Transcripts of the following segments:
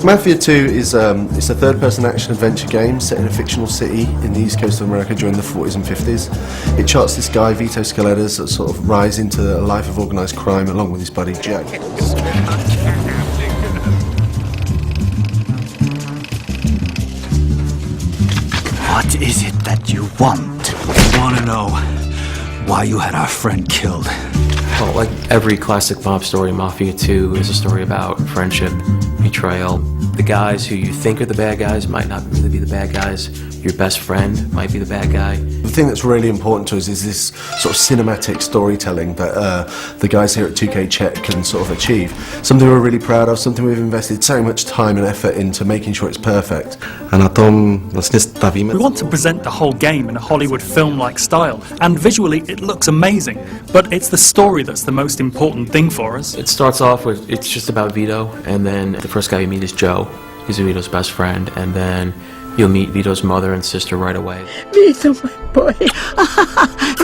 Mafia 2 is it's a third-person action-adventure game set in a fictional city in the east coast of America during the 40s and 50s. It charts this guy, Vito Scaletta's, sort of rise into a life of organised crime along with his buddy Joe. What is it that you want? I want to know why you had our friend killed. Well, like every classic mob story, Mafia II is a story about friendship, betrayal. The guys who you think are the bad guys might not really be the bad guys. Your best friend might be the bad guy. The thing that's really important to us is this sort of cinematic storytelling that the guys here at 2K Czech can sort of achieve. Something we're really proud of, something we've invested so much time and effort into making sure it's perfect. A na tom vlastně stavíme. We want to present the whole game in a Hollywood film-like style, and visually it looks amazing, but it's the story that's the most important thing for us. It starts off with, it's just about Vito, and then the first guy you meet is Joe. He's Vito's best friend, and then you'll meet Vito's mother and sister right away. Vito, my boy.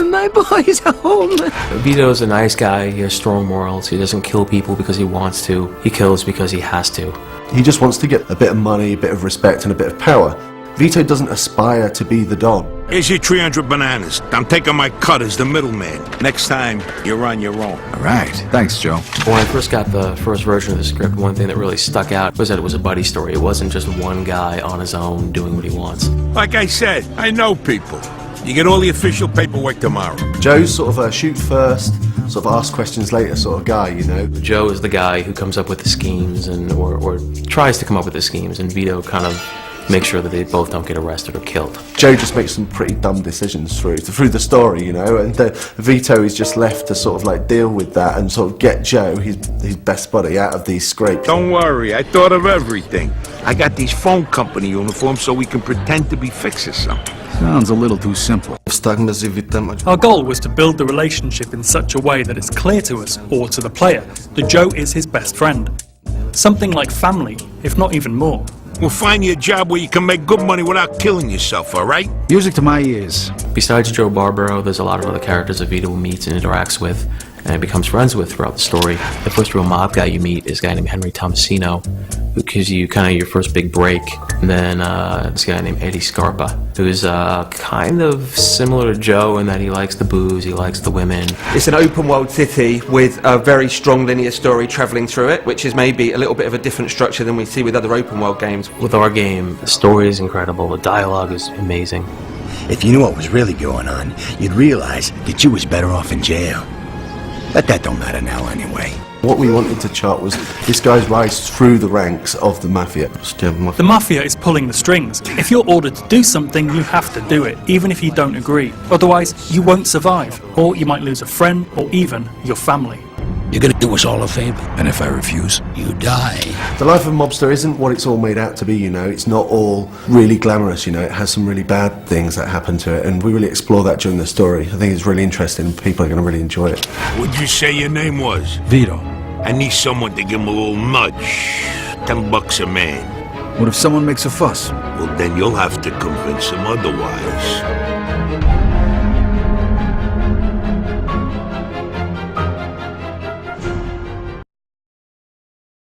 My boy's home. Vito's a nice guy, he has strong morals, he doesn't kill people because he wants to, he kills because he has to. He just wants to get a bit of money, a bit of respect and a bit of power. Vito doesn't aspire to be the Don. Here's your 300 bananas. I'm taking my cut as the middleman. Next time, you're on your own. All right. Thanks, Joe. When I first got the first version of the script, one thing that really stuck out was that it was a buddy story. It wasn't just one guy on his own doing what he wants. Like I said, I know people. You get all the official paperwork tomorrow. Joe's sort of a shoot first, sort of ask questions later sort of guy, you know. Joe is the guy who comes up with the schemes and or tries to come up with the schemes, and Vito kind of makes sure that they both don't get arrested or killed. Joe just makes some pretty dumb decisions through the story, you know, and Vito is just left to sort of like deal with that and sort of get Joe, his best buddy, out of these scrapes. Don't worry, I thought of everything. I got these phone company uniforms so we can pretend to be fixing something. Sounds a little too simple. Vztah mezi Vitem a Our goal was to build the relationship in such a way that it's clear to us, or to the player, that Joe is his best friend. Something like family, if not even more. We'll find you a job where you can make good money without killing yourself, all right? Music to my ears. Besides Joe Barbaro, there's a lot of other characters that Vito meets and interacts with and becomes friends with throughout the story. The first real mob guy you meet is a guy named Henry Tomasino, who gives you kind of your first big break. And then this guy named Eddie Scarpa, who's kind of similar to Joe in that he likes the booze, he likes the women. It's an open world city with a very strong linear story travelling through it, which is maybe a little bit of a different structure than we see with other open world games. With our game, the story is incredible, the dialogue is amazing. If you knew what was really going on, you'd realize that you was better off in jail. But that don't matter now anyway. What we wanted to chart was this guy's rise through the ranks of the Mafia. The Mafia is pulling the strings. If you're ordered to do something, you have to do it, even if you don't agree. Otherwise, you won't survive, or you might lose a friend, or even your family. You're gonna do us all a favor, and if I refuse, you die. The life of a mobster isn't what it's all made out to be, you know. It's not all really glamorous, you know. It has some really bad things that happen to it, and we really explore that during the story. I think it's really interesting. People are going to really enjoy it. What'd you say your name was? Vito. I need someone to give him a little nudge. $10 a man. What if someone makes a fuss? Well, then you'll have to convince him otherwise.